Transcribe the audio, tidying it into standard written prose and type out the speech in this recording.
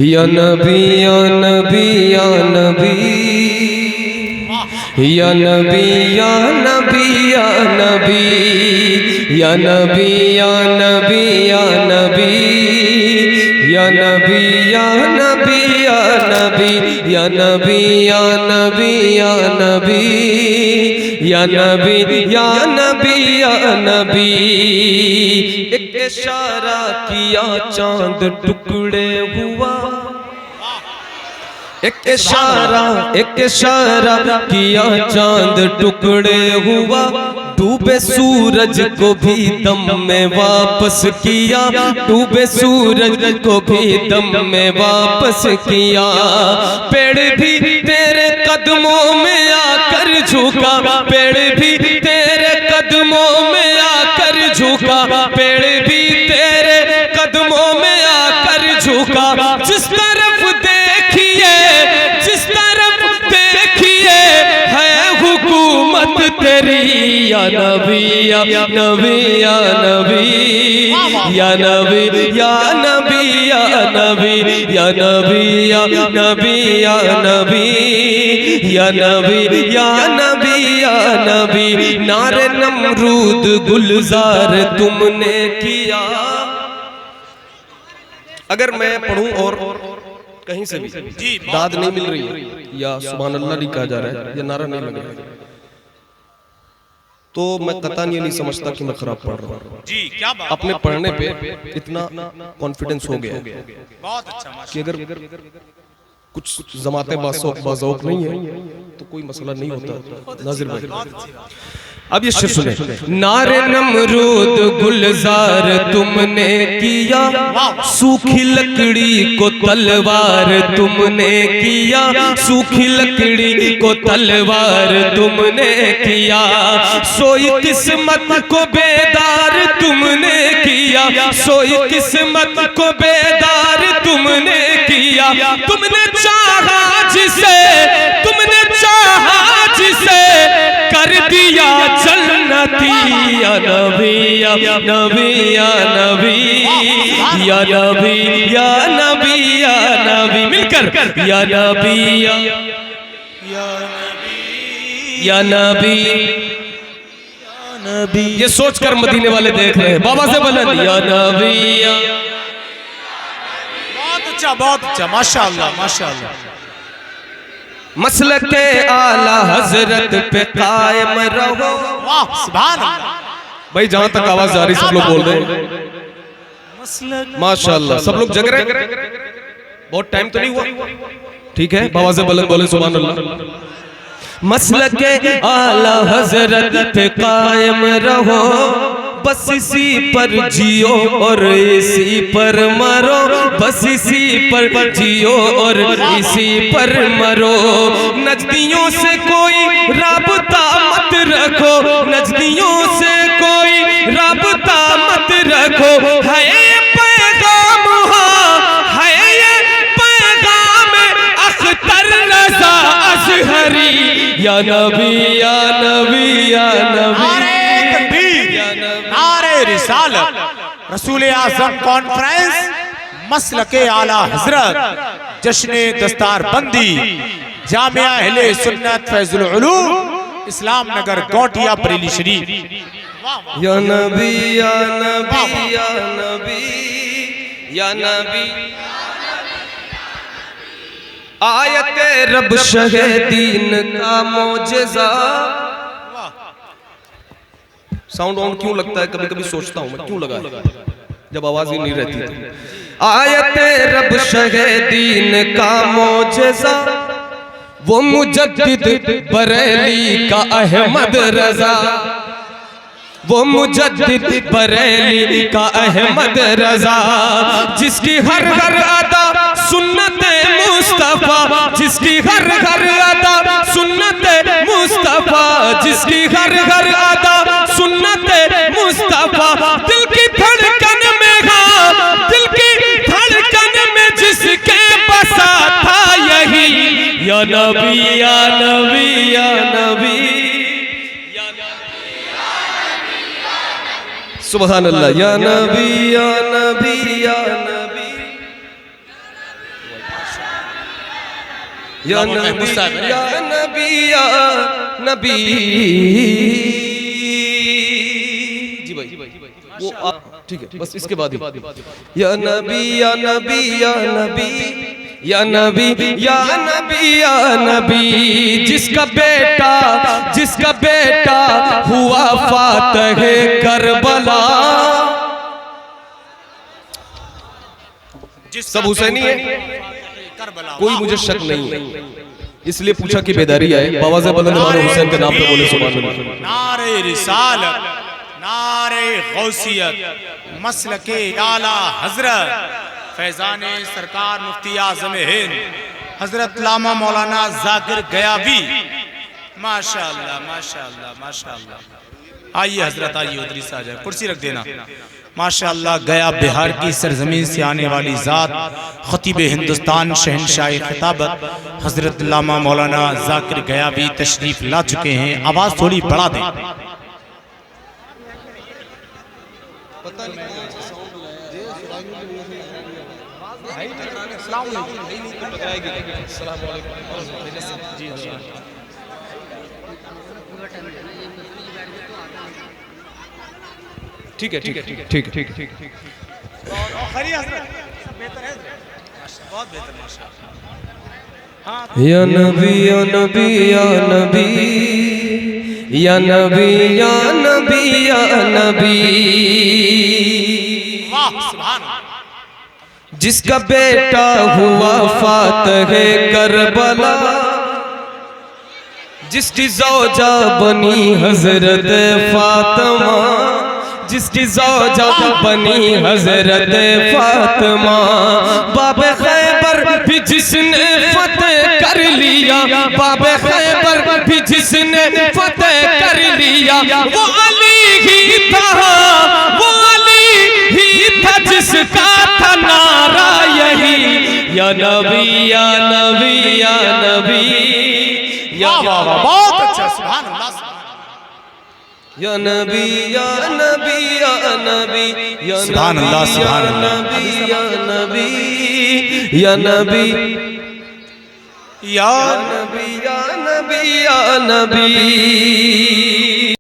या नबी या नबी या नबी या नबी या नबी या नबी या नबी या नबी या नबी या नबी या नबी या नबी या नबी या नबी या नबी या नबी या नबी या नबी। एक इशारा किया चांद टुकड़े हुआ, एक इशारा किया चांद टुकड़े हुआ, डूबे सूरज को भी दम में वापस किया, डूबे सूरज को भी दम में वापस किया। पेड़ भी तेरे कदमों में आकर झुका, पेड़ भी तेरे कदमों में आकर झुका, पेड़ भी तेरे कदमों में आकर झुका। जिस तरफ देखिए, जिस तरफ देखिए है हुकूमत तेरी। या नबी या नबी या नबी या नबी या नबी या नबी या नबी या नबी या नबी या नबी या नबी या नबी। नारे नमरूद गुलजार तुमने किया। अगर मैं पढ़ूं और कहीं से भी दाद नहीं मिल रही है या सुभान अल्लाह नहीं कहा जा रहा है या नारा नहीं लग रहा है, तो मैं कतई ये नहीं समझता कि मैं खराब पढ़ रहा हूँ। जी क्या बात। अपने पढ़ने पे इतना कॉन्फिडेंस हो गया बहुत अच्छा कि अगर कुछ जमाते बाज़ौक नहीं है तो कोई मसला नहीं होता। नाज़िर भाई अब ये शेर सुने। नारे नमरूद गुलजार तुमने किया, सूखी लकड़ी को तलवार तुमने किया, सूखी लकड़ी को तलवार तुमने किया। सोई किस्मत को बेदार तुमने किया, सोई किस्मत को बेदार तुमने किया। तुमने चाहा जिसे, तुमने चाहा जिसे कर दिया जन्नती। या नबी या नबी या नबी या नबी या नबी या नबी मिलकर या नबी या नबी या नबी। ये सोचकर मदीने वाले देख रहे हैं बाबा से बुलंद या नबी या। बहुत अच्छा माशाअल्लाह माशाअल्लाह। मसलके आला हजरत पे कायम रहो। वाह सुभान अल्लाह। भाई जहां तक आवाज जा रही सब लोग बोल रहे हैं माशाअल्लाह। सब लोग जग रहे हैं, बहुत टाइम तो नहीं हुआ, ठीक है। बाबा से बुलंद बोले सुभान अल्लाह। मसलके आला हजरत पे कायम रहो, बस इसी पर जियो और इसी पर मरो, बस इसी पर जियो और इसी पर मरो। नजदियों से कोई राबता मत रखो, नजदियों से कोई राबता मत रखो। है ये पैगाम, है ये पैगाम अख्तर रज़ा अज़हरी। या नबी या नबी या नबी रिसालत रसूल आज़म कॉन्फ्रेंस मसलके आला हजरत जश्न दस्तार बंदी जामिया अहले सुन्नत फैजुल उलूम इस्लाम नगर गोटिया बरेली शरीफ। या नबी या नबी या नबी या नबी। आयत रब शहीदीन का मौजज़ा। साउंड ऑन क्यों लगता है? कभी कभी सोचता हूं मैं क्यों लगा जब आवाज ही नहीं रहती थी। आयत रब शहीदीन का मौजज़ा, वो मुजद्दिद बरेली का अहमद रजा, वो मुजद्दिद बरेली का अहमद रजा। जिसकी हर हर अदा सुन्नत मुस्तफा, जिसकी हर हर अदा सुन्नत मुस्तफा, जिसकी हर हर अदा सुन्नत मुस्तफा। दिल की धड़कन में, हाँ दिल की धड़कन में जिसके बसा था यही। या नबी या नबी या नबी सुभान अल्लाह। या नबी या नबी या नबी या नबी या नबी या नबी। जी भाई वो आप ठीक है, बस इसके बाद ही या नबी या नबी या नबी या नबी या नबी या नबी। जिसका बेटा हुआ फातह करबला। सब हुसैनी है, कोई मुझे शक नहीं है, इसलिए पूछा कि बेदारी आए। बाबा से बुलंद मारो हुसैन के नाम पे बोले सुभान अल्लाह। नारे रिसालत, नारे गौसियत, मसलके आला हजरत फैजाने सरकार मुफ्ती आज़म हिंद हजरत लामा मौलाना जाकिर गयावी। माशाअल्लाह माशाअल्लाह माशाअल्लाह। आइए हजरत, आइए उधरी से आ जाए, कुर्सी रख देना। माशाअल्लाह, गया बिहार की सरजमीन से आने वाली ज़ात खतीब हिंदुस्तान शहनशाह खिताबत हजरत लामा मौलाना जाकिर गयावी तशरीफ ला चुके हैं। आवाज़ थोड़ी बढ़ा दें। ठीक है ठीक है ठीक है ठीक है ठीक है ठीक है। या नबी या नबी या नबी या नबी या नबी या नबी। जिसका बेटा हुआ फातह करबला, जिसकी ज़ौजा बनी हजरत फातिमा, जिसकी ज़ौजा बनी हजरत फातिमा। बाबे खैबर भी जिसने फतेह कर लिया, बाबे खैबर भी जिसने फतेह कर लिया, वो अली ही था, वो अली ही था जिसका था नारा यही। या नबी या नबी या नबी या बहुत अच्छा, सुभान अल्लाह। या नबी या नबी या नबी या सुभान अल्लाह सुभान अल्लाह। या नबी या नबी या नबी या नबी या नबी।